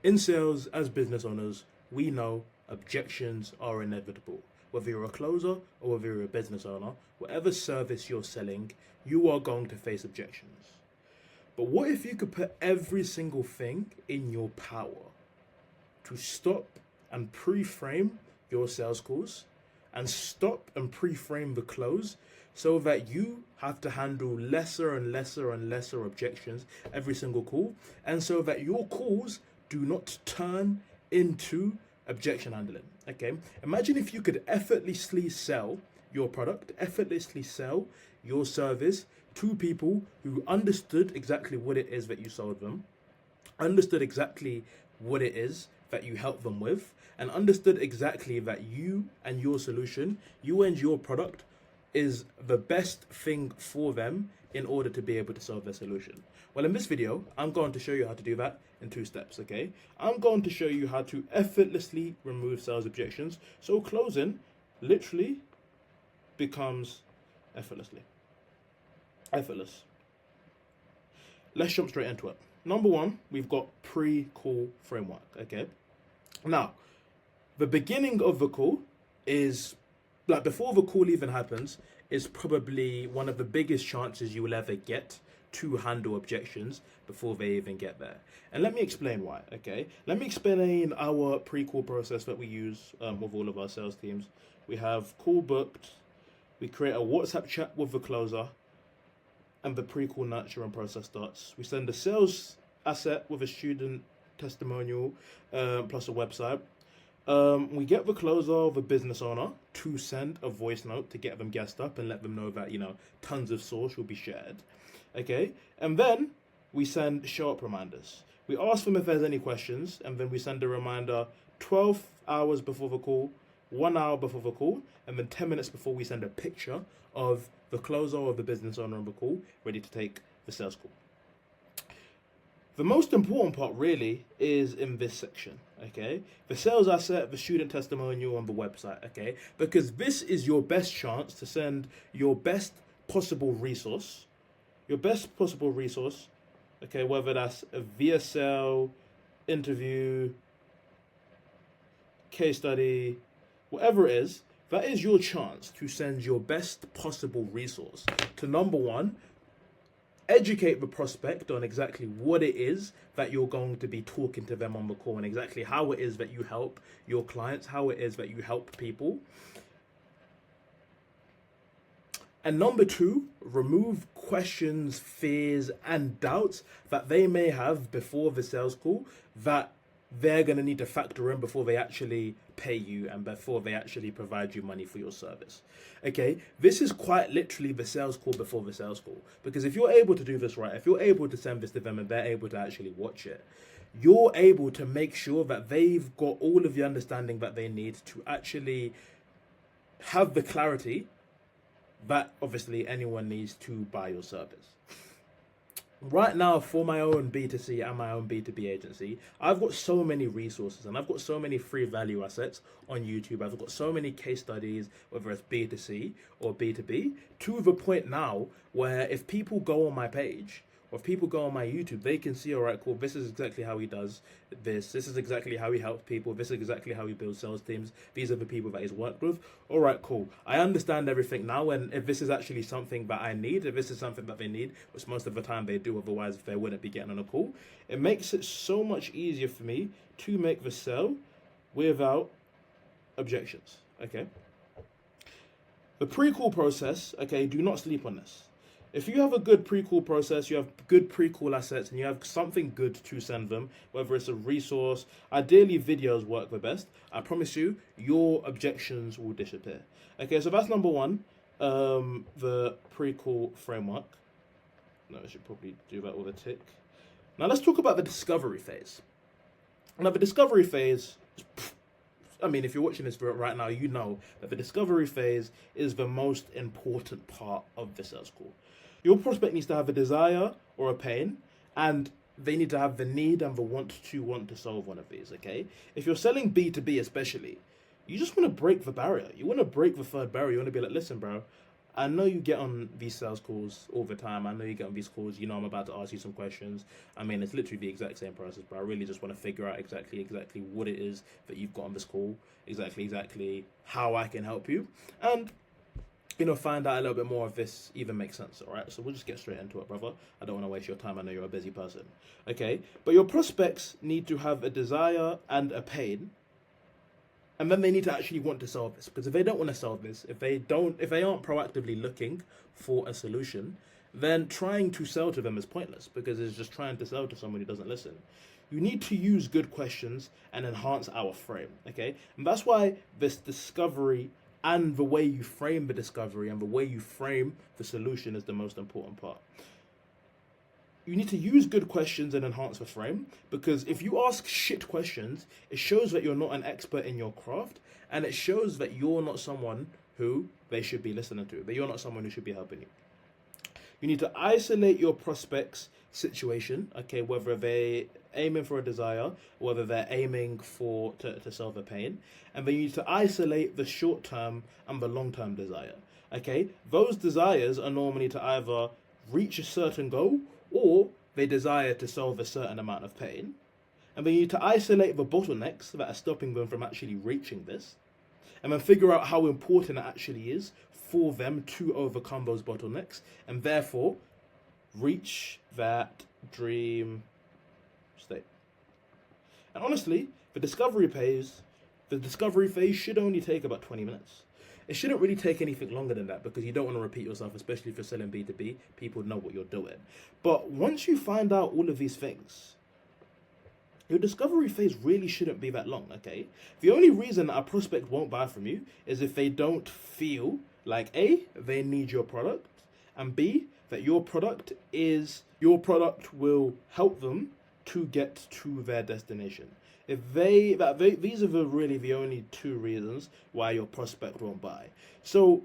In sales, as business owners, we know objections are inevitable. Whether you're a closer or whether you're a business owner, whatever service you're selling, you are going to face objections. But what if you could put every single thing in your power to stop and pre-frame your sales calls and stop and pre-frame the close so that you have to handle lesser and lesser and lesser objections every single call, and so that your calls do not turn into objection handling. Okay, imagine if you could effortlessly sell your product, effortlessly sell your service to people who understood exactly what it is that you sold them, understood exactly what it is that you help them with, and understood exactly that you and your solution, you and your product, is the best thing for them in order to be able to solve their solution. Well, in this video, I'm going to show you how to do that in 2 steps, okay? I'm going to show you how to effortlessly remove sales objections, so closing literally becomes effortlessly. Effortless. Let's jump straight into it. Number one, we've got pre-call framework, okay? Now, the beginning of the call is, like, before the call even happens, is probably one of the biggest chances you will ever get to handle objections before they even get there. And let me explain why, okay? Let me explain our pre-call process that we use with all of our sales teams. We have call booked, we create a WhatsApp chat with the closer, and the pre-call nurturing process starts. We send a sales asset with a student testimonial plus a website. We get the closer or the business owner to send a voice note to get them gassed up and let them know that, tons of sauce will be shared. Okay, and then we send show-up reminders. We ask them if there's any questions, and then we send a reminder 12 hours before the call, 1 hour before the call, and then 10 minutes before we send a picture of the closer or the business owner on the call, ready to take the sales call. The most important part really is in this section, okay? The sales asset, the student testimonial on the website, okay? Because this is your best chance to send your best possible resource, okay? Whether that's a VSL, interview, case study, whatever it is, that is your chance to send your best possible resource to, number one, educate the prospect on exactly what it is that you're going to be talking to them on the call, and exactly how it is that you help your clients, how it is that you help people. And number two, remove questions, fears, and doubts that they may have before the sales call that they're going to need to factor in before they actually pay you and before they actually provide you money for your service. Okay, this is quite literally the sales call before the sales call. Because if you're able to do this right, if you're able to send this to them and they're able to actually watch it, you're able to make sure that they've got all of the understanding that they need to actually have the clarity that obviously anyone needs to buy your service. Right now, for my own B2C and my own B2B agency, I've got so many resources and I've got so many free value assets on YouTube. I've got so many case studies, whether it's B2C or B2B, to the point now where if people go on my page, or if people go on my YouTube, they can see, all right, cool, this is exactly how he does this. This is exactly how he helps people. This is exactly how he builds sales teams. These are the people that he's worked with. All right, cool. I understand everything now. And if this is actually something that I need, if this is something that they need, which most of the time they do, otherwise they wouldn't be getting on a call, it makes it so much easier for me to make the sell without objections, okay? The pre-call process, okay, do not sleep on this. If you have a good pre-call process, you have good pre-call assets, and you have something good to send them, whether it's a resource, ideally videos work the best, I promise you, your objections will disappear. Okay, so that's number one, the pre-call framework. No, I should probably do that with a tick. Now let's talk about the discovery phase. Now the discovery phase, I mean, if you're watching this right now, you know that the discovery phase is the most important part of the sales call. Your prospect needs to have a desire or a pain, and they need to have the need and the want to solve one of these, okay? If you're selling B2B especially, you just want to break the barrier. You want to break the third barrier. You want to be like, listen, bro, I know you get on these sales calls all the time. I know you get on these calls. You know, I'm about to ask you some questions. I mean, it's literally the exact same process, but I really just want to figure out exactly what it is that you've got on this call, exactly how I can help you, and find out a little bit more if this even makes sense. All right, so we'll just get straight into it, brother. I don't want to waste your time. I know you're a busy person. Okay, but your prospects need to have a desire and a pain, and then they need to actually want to solve this. Because if they don't want to solve this, if they aren't proactively looking for a solution, then trying to sell to them is pointless, because it's just trying to sell to someone who doesn't listen. You need to use good questions and enhance our frame. Okay, and that's why this discovery and the way you frame the discovery and the way you frame the solution is the most important part. You need to use good questions and enhance the frame, because if you ask shit questions, it shows that you're not an expert in your craft, and it shows that you're not someone who they should be listening to, that you're not someone who should be helping you. You need to isolate your prospect's situation, okay, whether they're aiming for a desire, whether they're aiming to solve a pain, and then you need to isolate the short-term and the long-term desire, okay? Those desires are normally to either reach a certain goal, or they desire to solve a certain amount of pain, and then you need to isolate the bottlenecks that are stopping them from actually reaching this, and then figure out how important it actually is for them to overcome those bottlenecks, and therefore reach that dream state. And honestly, the discovery phase should only take about 20 minutes. It shouldn't really take anything longer than that, because you don't want to repeat yourself, especially if you're selling B2B. People know what you're doing. But once you find out all of these things, your discovery phase really shouldn't be that long, okay? The only reason a prospect won't buy from you is if they don't feel like A, they need your product, and B, that your product will help them to get to their destination. These are really the only two reasons why your prospect won't buy. So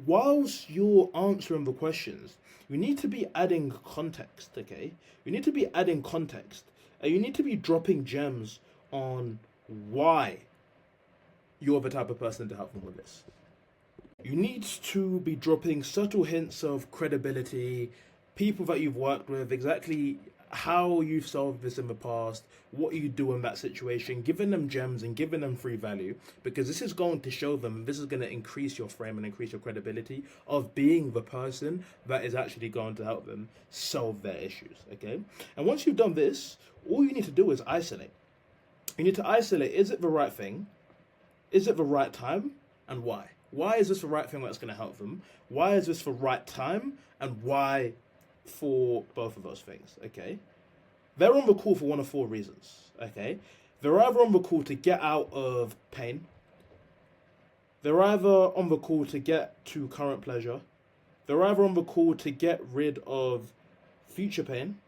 whilst you're answering the questions, you need to be adding context, okay? You need to be adding context. You need to be dropping gems on why you're the type of person to help them with this. You need to be dropping subtle hints of credibility, people that you've worked with, exactly how you've solved this in the past, what you do in that situation, giving them gems and giving them free value, because this is going to show them, this is going to increase your frame and increase your credibility of being the person that is actually going to help them solve their issues, okay? And once you've done this, all you need to do is isolate. You need to isolate, is it the right thing? Is it the right time? And why? Why is this the right thing that's going to help them? Why is this the right time? And why for both of those things, okay? They're on the call for one of four reasons, okay? They're either on the call to get out of pain. They're either on the call to get to current pleasure. They're either on the call to get rid of future pain.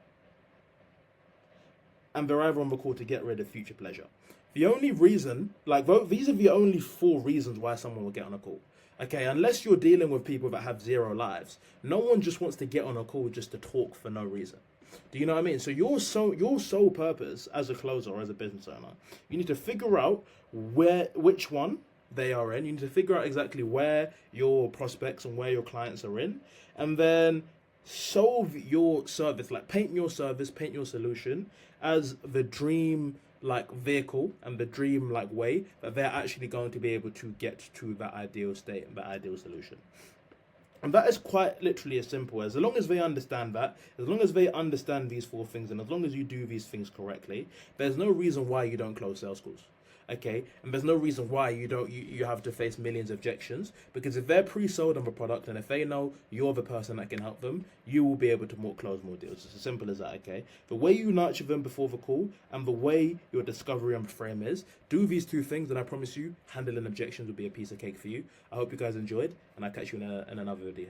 And they're either on the call to get rid of future pleasure. The only reason, these are the only four reasons why someone will get on a call. Okay, unless you're dealing with people that have 0 lives, no one just wants to get on a call just to talk for no reason. Do you know what I mean? So your sole purpose as a closer or as a business owner, you need to figure out which one they are in. You need to figure out exactly where your prospects and where your clients are in, and then solve your service, paint your service, paint your solution as the dream vehicle and the dream way that they're actually going to be able to get to that ideal state and that ideal solution. And that is quite literally as simple as long as they understand that, as long as they understand these four things, and as long as you do these things correctly, there's no reason why you don't close sales calls. Okay, and there's no reason why you have to face millions of objections, because if they're pre-sold on the product and if they know you're the person that can help them, you will be able to close more deals. It's as simple as that, okay? The way you nurture them before the call and the way your discovery and frame is, do these two things, and I promise you, handling objections will be a piece of cake for you. I hope you guys enjoyed, and I'll catch you in another video.